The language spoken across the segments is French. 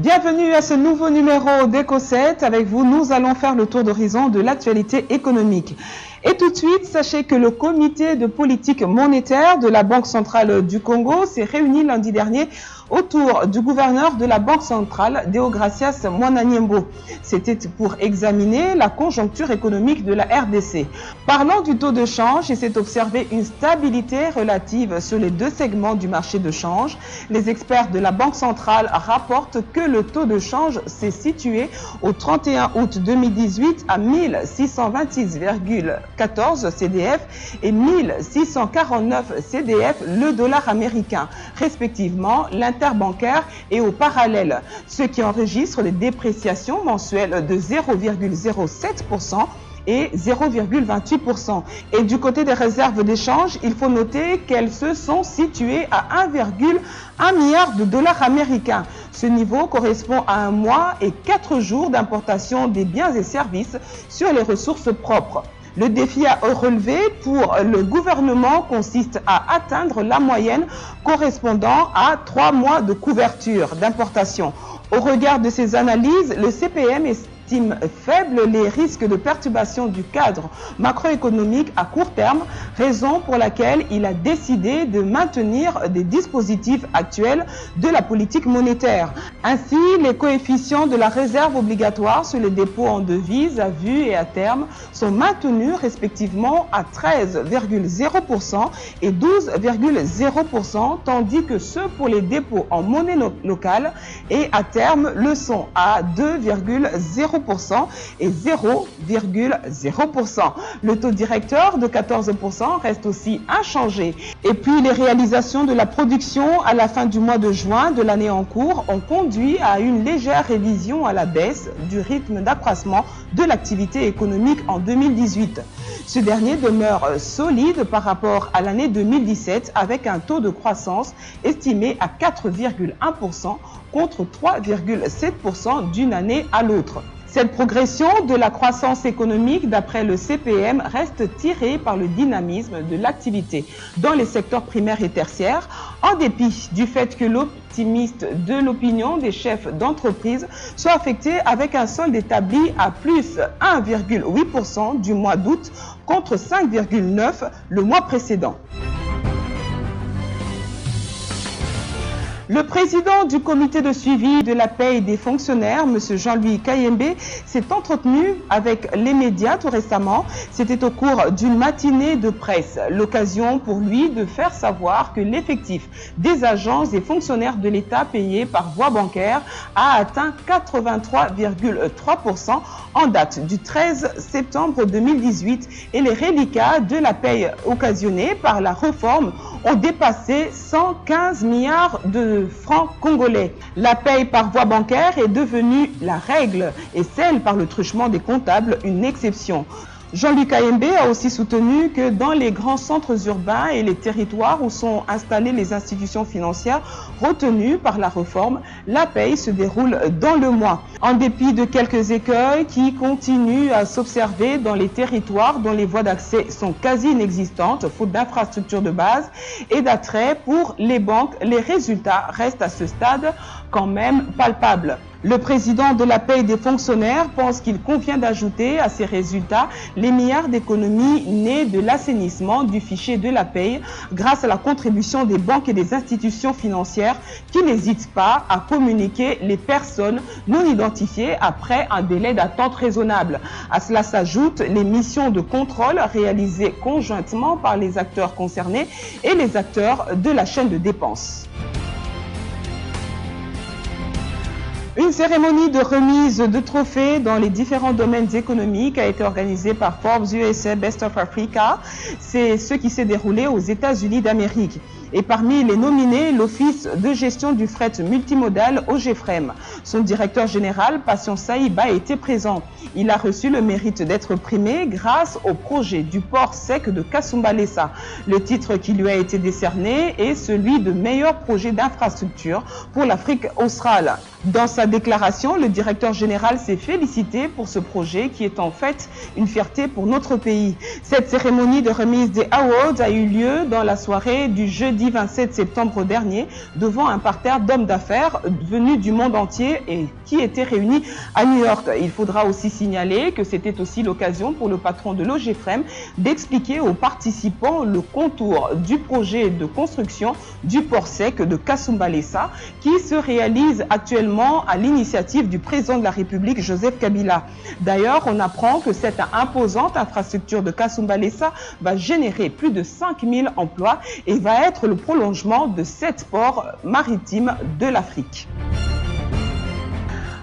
Bienvenue à ce nouveau numéro d'Eco7. Avec vous, nous allons faire le tour d'horizon de l'actualité économique. Et tout de suite, sachez que le comité de politique monétaire de la Banque centrale du Congo s'est réuni lundi dernier autour du gouverneur de la Banque centrale, Deogracias Mwananyembo. C'était pour examiner la conjoncture économique de la RDC. Parlant du taux de change, il s'est observé une stabilité relative sur les deux segments du marché de change. Les experts de la Banque centrale rapportent que le taux de change s'est situé au 31 août 2018 à 1626,14 CDF et 1649 CDF le dollar américain, respectivement l'interbancaire et au parallèle, ce qui enregistre des dépréciations mensuelles de 0,07% et 0,28%. Et du côté des réserves d'échange, il faut noter qu'elles se sont situées à 1,1 milliard de dollars américains. Ce niveau correspond à un mois et 4 jours d'importation des biens et services sur les ressources propres. Le défi à relever pour le gouvernement consiste à atteindre la moyenne correspondant à 3 mois de couverture d'importation. Au regard de ces analyses, le CPM estime faible les risques de perturbation du cadre macroéconomique à court terme, raison pour laquelle il a décidé de maintenir des dispositifs actuels de la politique monétaire. Ainsi, les coefficients de la réserve obligatoire sur les dépôts en devises à vue et à terme sont maintenus respectivement à 13,0% et 12,0%, tandis que ceux pour les dépôts en monnaie locale et à terme le sont à 2,0% et 0,0%. Le taux directeur de 14% reste aussi inchangé. Et puis les réalisations de la production à la fin du mois de juin de l'année en cours ont conduit à une légère révision à la baisse du rythme d'accroissement de l'activité économique en 2018. Ce dernier demeure solide par rapport à l'année 2017 avec un taux de croissance estimé à 4,1% contre 3,7% d'une année à l'autre. Cette progression de la croissance économique, d'après le CPM, reste tirée par le dynamisme de l'activité dans les secteurs primaires et tertiaires, en dépit du fait que l'optimiste de l'opinion des chefs d'entreprise soit affecté avec un solde établi à plus 1,8% du mois d'août contre 5,9% le mois précédent. Le président du comité de suivi de la paye des fonctionnaires, M. Jean-Louis Kayembe, s'est entretenu avec les médias tout récemment. C'était au cours d'une matinée de presse, l'occasion pour lui de faire savoir que l'effectif des agents et fonctionnaires de l'État payés par voie bancaire a atteint 83,3% en date du 13 septembre 2018 et les reliquats de la paye occasionnée par la réforme ont dépassé 115 milliards de francs congolais. La paye par voie bancaire est devenue la règle et celle par le truchement des comptables une exception. Jean-Louis Kayembe a aussi soutenu que dans les grands centres urbains et les territoires où sont installées les institutions financières retenues par la réforme, la paye se déroule dans le mois. En dépit de quelques écueils qui continuent à s'observer dans les territoires dont les voies d'accès sont quasi inexistantes, faute d'infrastructures de base et d'attrait pour les banques, les résultats restent à ce stade quand même palpables. Le président de la paye des fonctionnaires pense qu'il convient d'ajouter à ces résultats les milliards d'économies nées de l'assainissement du fichier de la paye grâce à la contribution des banques et des institutions financières qui n'hésitent pas à communiquer les personnes non identifiées après un délai d'attente raisonnable. À cela s'ajoutent les missions de contrôle réalisées conjointement par les acteurs concernés et les acteurs de la chaîne de dépenses. Une cérémonie de remise de trophées dans les différents domaines économiques a été organisée par Forbes USA Best of Africa. C'est ce qui s'est déroulé aux États-Unis d'Amérique. Et parmi les nominés, l'Office de gestion du fret multimodal OGFREM. Son directeur général, Patient Saïba, était présent. Il a reçu le mérite d'être primé grâce au projet du port sec de Kasumbalesa. Le titre qui lui a été décerné est celui de meilleur projet d'infrastructure pour l'Afrique australe. Dans sa déclaration, le directeur général s'est félicité pour ce projet qui est en fait une fierté pour notre pays. Cette cérémonie de remise des awards a eu lieu dans la soirée du jeudi 27 septembre dernier devant un parterre d'hommes d'affaires venus du monde entier et qui étaient réunis à New York. Il faudra aussi signaler que c'était aussi l'occasion pour le patron de l'OGFREM d'expliquer aux participants le contour du projet de construction du port sec de Kasumbalesa qui se réalise actuellement à l'initiative du président de la République Joseph Kabila. D'ailleurs, on apprend que cette imposante infrastructure de Kasumbalesa va générer plus de 5000 emplois et va être le prolongement de 7 ports maritimes de l'Afrique.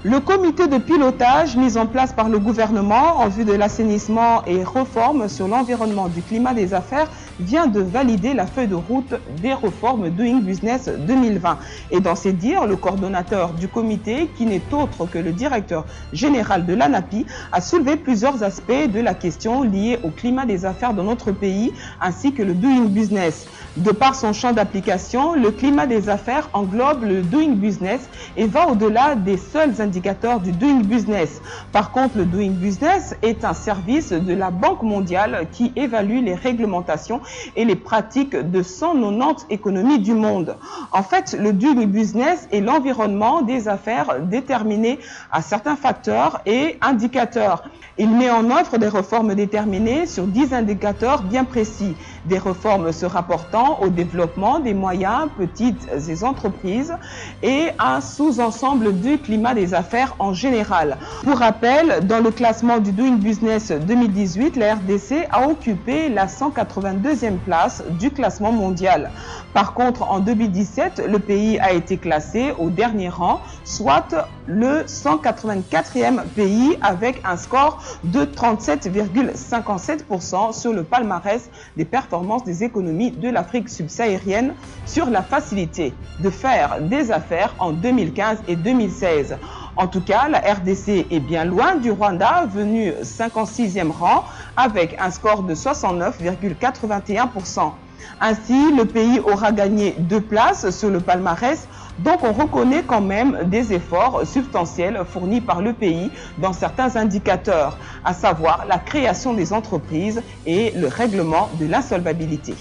Le comité de pilotage mis en place par le gouvernement en vue de l'assainissement et réforme sur l'environnement du climat des affaires vient de valider la feuille de route des réformes Doing Business 2020. Et dans ses dires, le coordonnateur du comité, qui n'est autre que le directeur général de l'ANAPI, a soulevé plusieurs aspects de la question liée au climat des affaires dans notre pays ainsi que le Doing Business. De par son champ d'application, le climat des affaires englobe le Doing Business et va au-delà des seuls indicateurs du Doing Business. Par contre, le Doing Business est un service de la Banque mondiale qui évalue les réglementations et les pratiques de 190 économies du monde. En fait, le Doing Business est l'environnement des affaires déterminé à certains facteurs et indicateurs. Il met en œuvre des réformes déterminées sur 10 indicateurs bien précis. Des réformes se rapportant au développement des moyens, petites et entreprises et un sous-ensemble du climat des affaires en général. Pour rappel, dans le classement du Doing Business 2018, la RDC a occupé la 182e place du classement mondial. Par contre, en 2017, le pays a été classé au dernier rang, soit le 184e pays avec un score de 37,57% sur le palmarès des performances des économies de l'Afrique subsaharienne sur la facilité de faire des affaires en 2015 et 2016. En tout cas, la RDC est bien loin du Rwanda, venu 56e rang avec un score de 69,81%. Ainsi, le pays aura gagné 2 places sur le palmarès, donc on reconnaît quand même des efforts substantiels fournis par le pays dans certains indicateurs, à savoir la création des entreprises et le règlement de l'insolvabilité.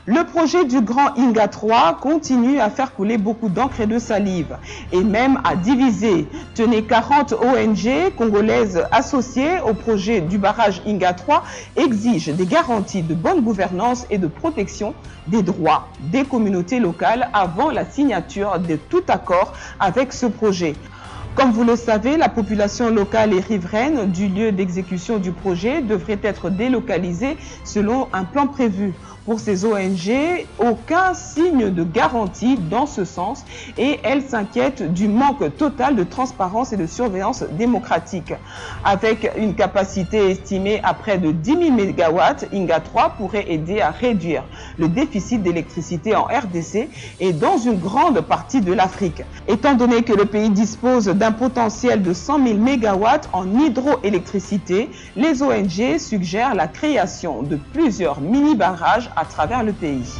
Le projet du Grand Inga 3 continue à faire couler beaucoup d'encre et de salive et même à diviser. Tenez, 40 ONG congolaises associées au projet du barrage Inga 3 exigent des garanties de bonne gouvernance et de protection des droits des communautés locales avant la signature de tout accord avec ce projet. Comme vous le savez, la population locale et riveraine du lieu d'exécution du projet devrait être délocalisée selon un plan prévu. Pour ces ONG, aucun signe de garantie dans ce sens et elles s'inquiètent du manque total de transparence et de surveillance démocratique. Avec une capacité estimée à près de 10 000 MW, Inga 3 pourrait aider à réduire le déficit d'électricité en RDC et dans une grande partie de l'Afrique. Étant donné que le pays dispose d'un potentiel de 100 000 MW en hydroélectricité, les ONG suggèrent la création de plusieurs mini-barrages à travers le pays.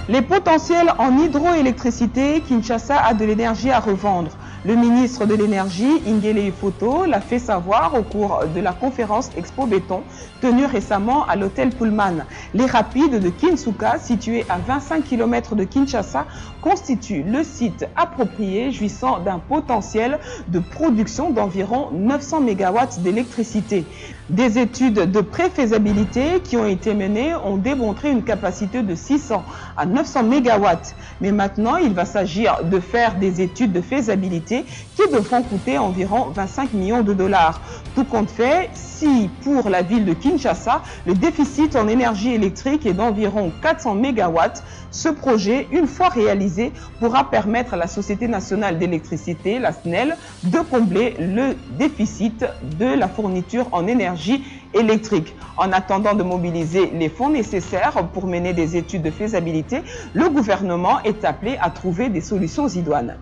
Les potentiels en hydroélectricité, Kinshasa a de l'énergie à revendre. Le ministre de l'énergie, Ingele Ifoto, l'a fait savoir au cours de la conférence Expo Béton tenue récemment à l'hôtel Pullman. Les rapides de Kinsuka, situés à 25 km de Kinshasa, constituent le site approprié jouissant d'un potentiel de production d'environ 900 MW d'électricité. Des études de préfaisabilité qui ont été menées ont démontré une capacité de 600 à 900 MW. Mais maintenant, il va s'agir de faire des études de faisabilité qui devront coûter environ 25 millions de dollars. Tout compte fait, si pour la ville de Kinshasa, le déficit en énergie électrique est d'environ 400 MW, ce projet, une fois réalisé, pourra permettre à la Société nationale d'électricité, la SNEL, de combler le déficit de la fourniture en énergie électrique. En attendant de mobiliser les fonds nécessaires pour mener des études de faisabilité, le gouvernement est appelé à trouver des solutions idoines.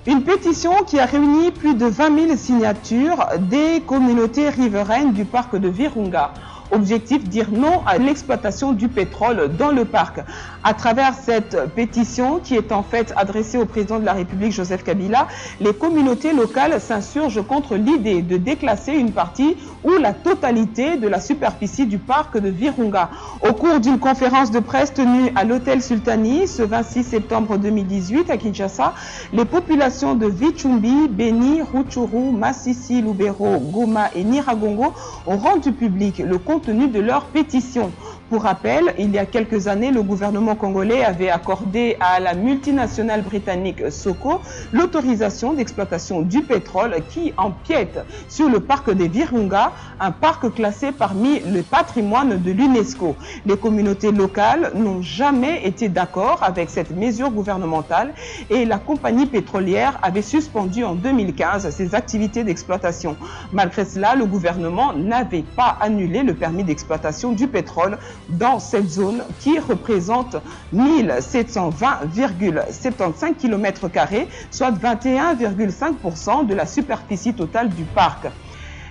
Une pétition qui a réuni plus de 20 000 signatures des communautés riveraines du parc de Virunga Objectif, dire non à l'exploitation du pétrole dans le parc. À travers cette pétition qui est en fait adressée au président de la République Joseph Kabila, les communautés locales s'insurgent contre l'idée de déclasser une partie ou la totalité de la superficie du parc de Virunga. Au cours d'une conférence de presse tenue à l'hôtel Sultani ce 26 septembre 2018 à Kinshasa, les populations de Vichumbi, Beni, Rutshuru, Masisi, Lubero, Goma et Nyiragongo ont rendu public le contenu de leur pétition. Pour rappel, il y a quelques années, le gouvernement congolais avait accordé à la multinationale britannique Soko l'autorisation d'exploitation du pétrole qui empiète sur le parc des Virunga, un parc classé parmi le patrimoine de l'UNESCO. Les communautés locales n'ont jamais été d'accord avec cette mesure gouvernementale et la compagnie pétrolière avait suspendu en 2015 ses activités d'exploitation. Malgré cela, le gouvernement n'avait pas annulé le permis d'exploitation du pétrole dans cette zone qui représente 1720,75 km², soit 21,5% de la superficie totale du parc.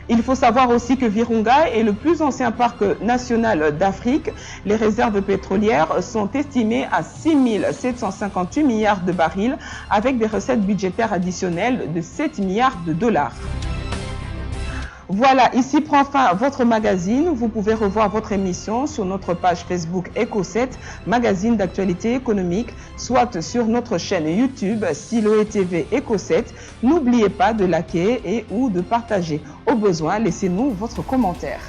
Il faut savoir aussi que Virunga est le plus ancien parc national d'Afrique. Les réserves pétrolières sont estimées à 6 758 milliards de barils avec des recettes budgétaires additionnelles de 7 milliards de dollars. Voilà, ici prend fin votre magazine. Vous pouvez revoir votre émission sur notre page Facebook Eco7, magazine d'actualité économique, soit sur notre chaîne YouTube Siloé TV Eco7. N'oubliez pas de liker et ou de partager. Au besoin, laissez-nous votre commentaire.